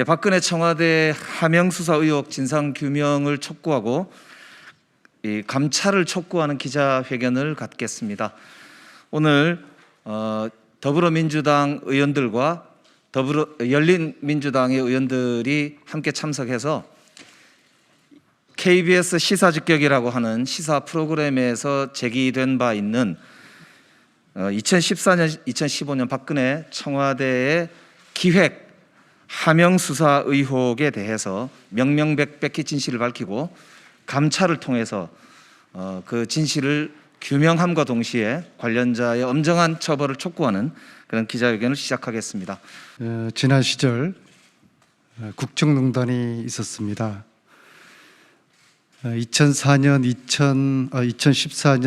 박근혜 청와대 하명 수사 의혹 진상 규명을 촉구하고 감찰을 촉구하는 기자회견을 갖겠습니다. 오늘 더불어민주당 의원들과 열린민주당의 의원들이 함께 참석해서 KBS 시사직격이라고 하는 시사 프로그램에서 제기된 바 있는 2014년, 2015년 박근혜 청와대의 기획 하명 수사 의혹에 대해서 명명백백히 진실을 밝히고 감찰을 통해서 그 진실을 규명함과 동시에 관련자의 엄정한 처벌을 촉구하는 그런 기자회견을 시작하겠습니다. 지난 시절 국정농단이 있었습니다. 2014년,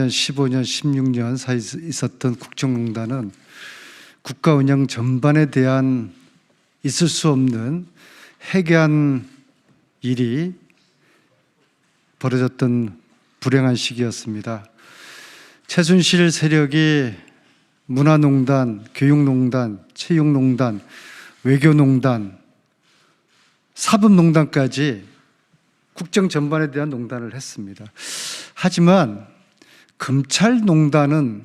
15년, 16년 사이에 있었던 국정농단은 국가 운영 전반에 대한 있을 수 없는 해괴한 일이 벌어졌던 불행한 시기였습니다. 최순실 세력이 문화농단, 교육농단, 체육농단, 외교농단, 사법농단까지 국정 전반에 대한 농단을 했습니다. 하지만 검찰농단은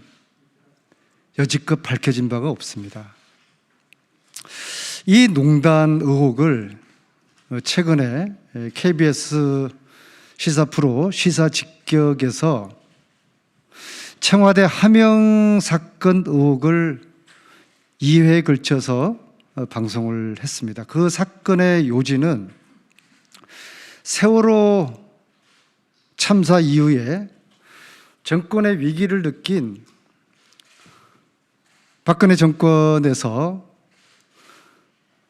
여지껏 밝혀진 바가 없습니다. 이 농단 의혹을 최근에 KBS 시사 프로 시사직격에서 청와대 하명 사건 의혹을 2회에 걸쳐서 방송을 했습니다. 그 사건의 요지는 세월호 참사 이후에 정권의 위기를 느낀 박근혜 정권에서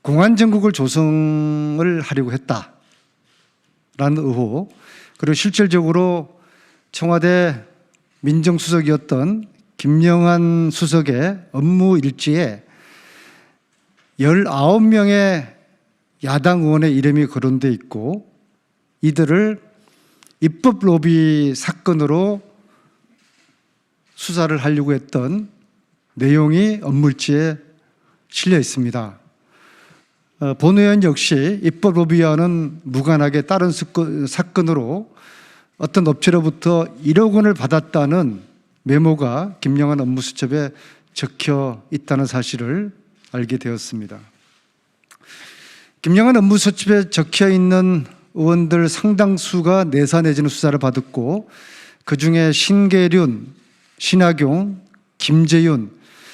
공안정국을 조성을 하려고 했다라는 의혹, 그리고 실질적으로 청와대 민정수석이었던 김영한 수석의 업무 일지에 19명의 야당 의원의 이름이 거론되어 있고 이들을 입법 로비 사건으로 수사를 하려고 했던 내용이 업무일지에 실려 있습니다. 본 의원 역시 입법 로비와는 무관하게 다른 사건으로 어떤 업체로부터 1억 원을 받았다는 메모가 김영한 업무수첩에 적혀 있다는 사실을 알게 되었습니다. 김영한 업무수첩에 적혀 있는 의원들 상당수가 내사 내지는 수사를 받았고 그중에 신계륜, 신하경, 김재윤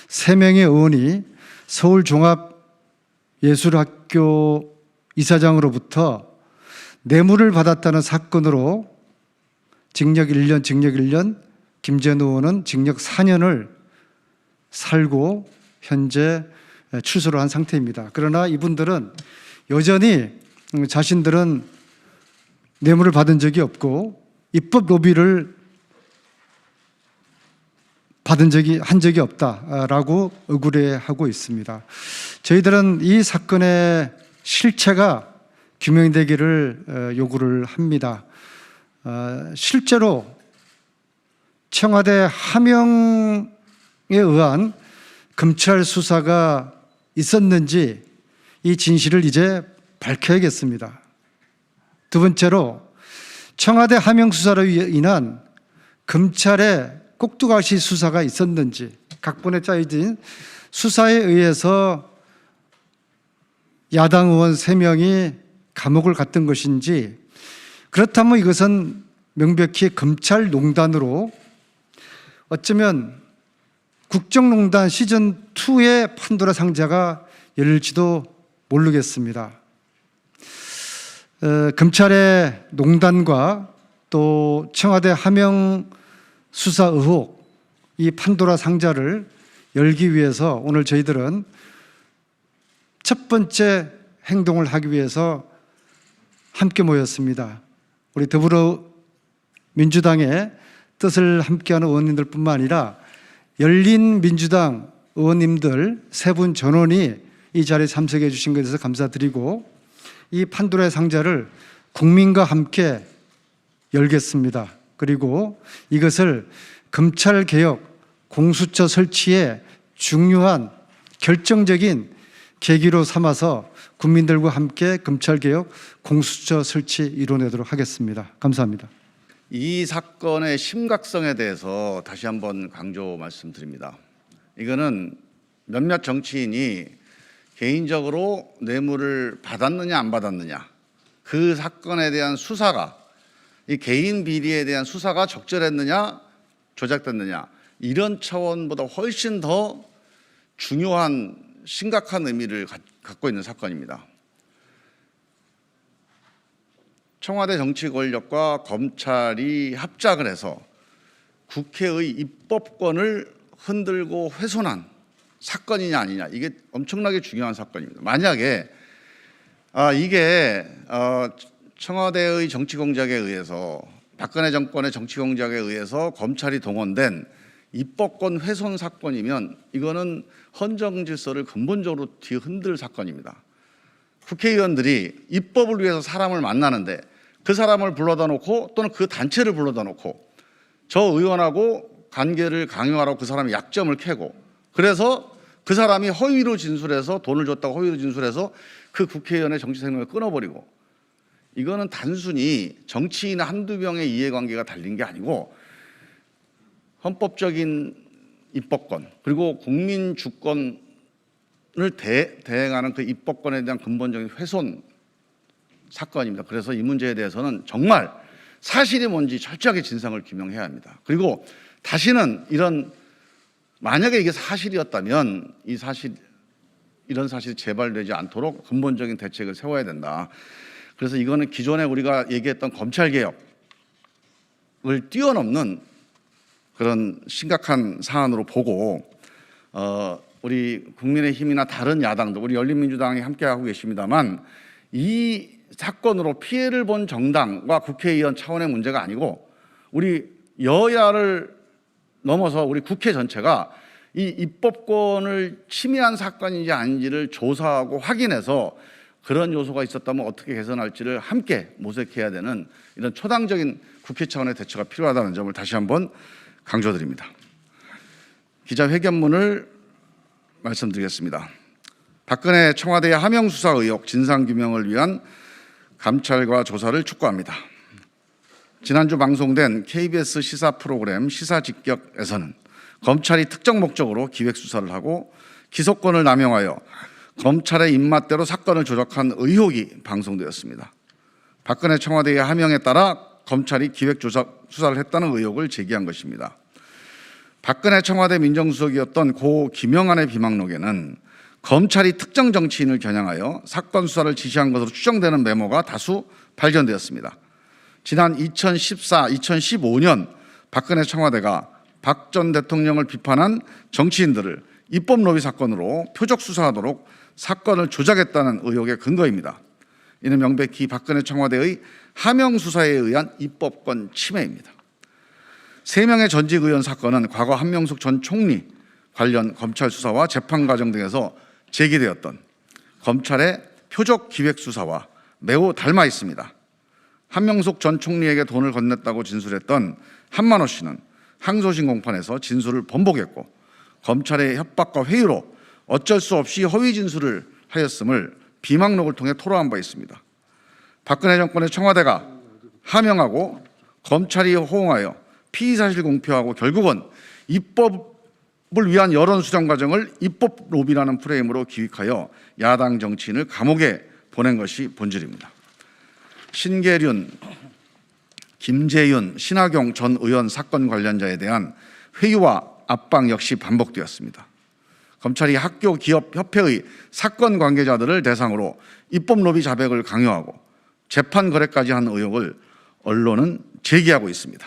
3명의 의원이 서울종합예술학교 이사장으로부터 뇌물을 받았다는 사건으로 징역 1년, 김재윤 의원은 징역 4년을 살고 현재 출소를 한 상태입니다. 그러나 이분들은 여전히 자신들은 뇌물을 받은 적이 없고 입법 로비를 한 적이 없다라고 억울해하고 있습니다. 저희들은 이 사건의 실체가 규명되기를 요구를 합니다. 실제로 청와대 하명에 의한 검찰 수사가 있었는지 이 진실을 이제 밝혀야겠습니다. 두 번째로 청와대 하명 수사로 인한 검찰의 꼭두각시 수사가 있었는지, 각본에 짜여진 수사에 의해서 야당 의원 3명이 감옥을 갔던 것인지, 그렇다면 이것은 명백히 검찰 농단으로 어쩌면 국정농단 시즌2의 판도라 상자가 열릴지도 모르겠습니다. 검찰의 농단과 또 청와대 하명 수사 의혹, 이 판도라 상자를 열기 위해서 오늘 저희들은 첫 번째 행동을 하기 위해서 함께 모였습니다. 우리 더불어민주당의 뜻을 함께하는 의원님들뿐만 아니라 열린민주당 의원님들 3분 전원이 이 자리에 참석해 주신 것에 대해서 감사드리고 이 판도라의 상자를 국민과 함께 열겠습니다. 그리고 이것을 검찰개혁, 공수처 설치에 중요한 결정적인 계기로 삼아서 국민들과 함께 검찰개혁 공수처 설치 이뤄내도록 하겠습니다. 감사합니다. 이 사건의 심각성에 대해서 다시 한번 강조 말씀드립니다. 이거는 몇몇 정치인이 개인적으로 뇌물을 받았느냐 안 받았느냐, 그 사건에 대한 수사가, 이 개인 비리에 대한 수사가 적절했느냐 조작됐느냐, 이런 차원보다 훨씬 더 중요한 심각한 의미를 갖고 있는 사건입니다. 청와대 정치 권력과 검찰이 합작을 해서 국회의 입법권을 흔들고 훼손한 사건이냐 아니냐, 이게 엄청나게 중요한 사건입니다. 만약에 이게 청와대의 정치 공작에 의해서, 박근혜 정권의 정치 공작에 의해서 검찰이 동원된 입법권 훼손 사건이면 이거는 헌정 질서를 근본적으로 뒤흔들 사건입니다. 국회의원들이 입법을 위해서 사람을 만나는데 그 사람을 불러다 놓고 또는 그 단체를 불러다 놓고 저 의원하고 관계를 강요하라고 그 사람의 약점을 캐고, 그래서 그 사람이 허위로 진술해서 돈을 줬다고 허위로 진술해서 그 국회의원의 정치 생명을 끊어버리고, 이거는 단순히 정치인 한두 명의 이해관계가 달린 게 아니고 헌법적인 입법권 그리고 국민 주권을 대행하는 그 입법권에 대한 근본적인 훼손 사건입니다. 그래서 이 문제에 대해서는 정말 사실이 뭔지 철저하게 진상을 규명해야 합니다. 그리고 다시는 만약에 이게 사실이었다면 이런 사실이 재발되지 않도록 근본적인 대책을 세워야 된다. 그래서 이거는 기존에 우리가 얘기했던 검찰개혁을 뛰어넘는 그런 심각한 사안으로 보고, 우리 국민의힘이나 다른 야당도, 우리 열린민주당이 함께하고 계십니다만, 이 사건으로 피해를 본 정당과 국회의원 차원의 문제가 아니고 우리 여야를 넘어서 우리 국회 전체가 이 입법권을 침해한 사건인지 아닌지를 조사하고 확인해서 그런 요소가 있었다면 어떻게 개선할지를 함께 모색해야 되는 이런 초당적인 국회 차원의 대처가 필요하다는 점을 다시 한번 강조드립니다. 기자회견문을 말씀드리겠습니다. 박근혜 청와대 하명수사 의혹 진상규명을 위한 감찰과 조사를 촉구합니다. 지난주 방송된 KBS 시사 프로그램 시사직격에서는 검찰이 특정 목적으로 기획수사를 하고 기소권을 남용하여 검찰의 입맛대로 사건을 조작한 의혹이 방송되었습니다. 박근혜 청와대의 하명에 따라 검찰이 기획수사를 했다는 의혹을 제기한 것입니다. 박근혜 청와대 민정수석이었던 고 김영환의 비망록에는 검찰이 특정 정치인을 겨냥하여 사건 수사를 지시한 것으로 추정되는 메모가 다수 발견되었습니다. 지난 2014, 2015년 박근혜 청와대가 박 전 대통령을 비판한 정치인들을 입법 로비 사건으로 표적 수사하도록 사건을 조작했다는 의혹의 근거입니다. 이는 명백히 박근혜 청와대의 하명 수사에 의한 입법권 침해입니다. 3명의 전직 의원 사건은 과거 한명숙 전 총리 관련 검찰 수사와 재판 과정 등에서 제기되었던 검찰의 표적 기획 수사와 매우 닮아 있습니다. 한명숙 전 총리에게 돈을 건넸다고 진술했던 한만호 씨는 항소심 공판에서 진술을 번복했고, 검찰의 협박과 회유로 어쩔 수 없이 허위 진술을 하였음을 비망록을 통해 토로한 바 있습니다. 박근혜 정권의 청와대가 하명하고 검찰이 호응하여 피의사실 공표하고 결국은 입법을 위한 여론 수정 과정을 입법 로비라는 프레임으로 기획하여 야당 정치인을 감옥에 보낸 것이 본질입니다. 신계륜, 김재윤, 신하경 전 의원 사건 관련자에 대한 회유와 압박 역시 반복되었습니다. 검찰이 학교, 기업, 협회의 사건 관계자들을 대상으로 입법 로비 자백을 강요하고 재판 거래까지 한 의혹을 언론은 제기하고 있습니다.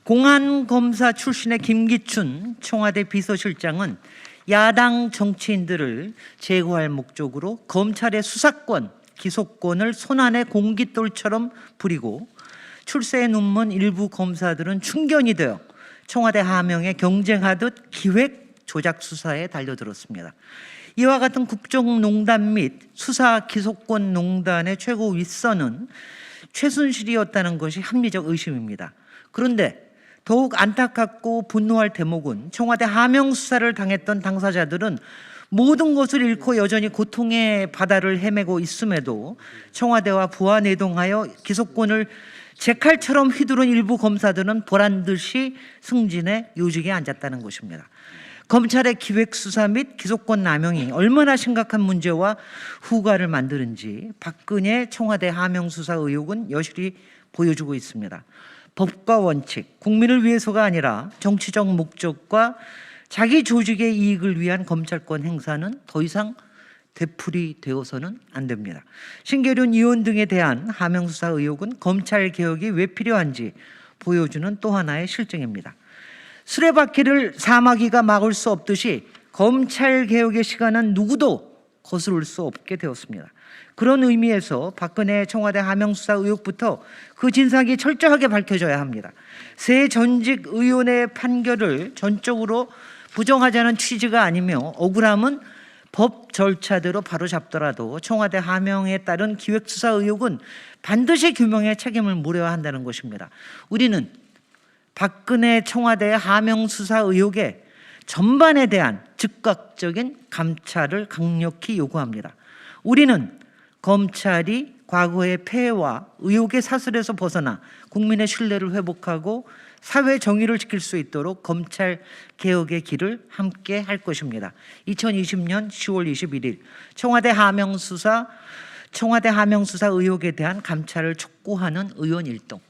공안검사 출신의 김기춘 청와대 비서실장은 야당 정치인들을 제거할 목적으로 검찰의 수사권, 기소권을 손안의 공깃돌처럼 부리고 출세에 눈먼 일부 검사들은 충견이 되어 청와대 하명에 경쟁하듯 기획 조작 수사에 달려들었습니다. 이와 같은 국정농단 및 수사 기소권 농단의 최고 윗선은 최순실이었다는 것이 합리적 의심입니다. 그런데 더욱 안타깝고 분노할 대목은 청와대 하명 수사를 당했던 당사자들은 모든 것을 잃고 여전히 고통의 바다를 헤매고 있음에도 청와대와 부하 내동하여 기소권을 제 칼처럼 휘두른 일부 검사들은 보란듯이 승진해 요직에 앉았다는 것입니다. 검찰의 기획수사 및 기소권 남용이 얼마나 심각한 문제와 후과를 만드는지 박근혜 청와대 하명수사 의혹은 여실히 보여주고 있습니다. 법과 원칙, 국민을 위해서가 아니라 정치적 목적과 자기 조직의 이익을 위한 검찰권 행사는 더 이상 되풀이되어서는 안 됩니다. 신계륜 의원 등에 대한 하명수사 의혹은 검찰개혁이 왜 필요한지 보여주는 또 하나의 실증입니다. 수레바퀴를 사마귀가 막을 수 없듯이 검찰개혁의 시간은 누구도 거스를 수 없게 되었습니다. 그런 의미에서 박근혜 청와대 하명수사 의혹부터 그 진상이 철저하게 밝혀져야 합니다. 새 전직 의원의 판결을 전적으로 부정하자는 취지가 아니며 억울함은 법 절차대로 바로잡더라도 청와대 하명에 따른 기획수사 의혹은 반드시 규명의 책임을 물어야 한다는 것입니다. 우리는 박근혜 청와대 하명수사 의혹의 전반에 대한 즉각적인 감찰을 강력히 요구합니다. 우리는 검찰이 과거의 폐해와 의혹의 사슬에서 벗어나 국민의 신뢰를 회복하고 사회 정의를 지킬 수 있도록 검찰 개혁의 길을 함께 할 것입니다. 2020년 10월 21일 청와대 하명수사 의혹에 대한 감찰을 촉구하는 의원 일동.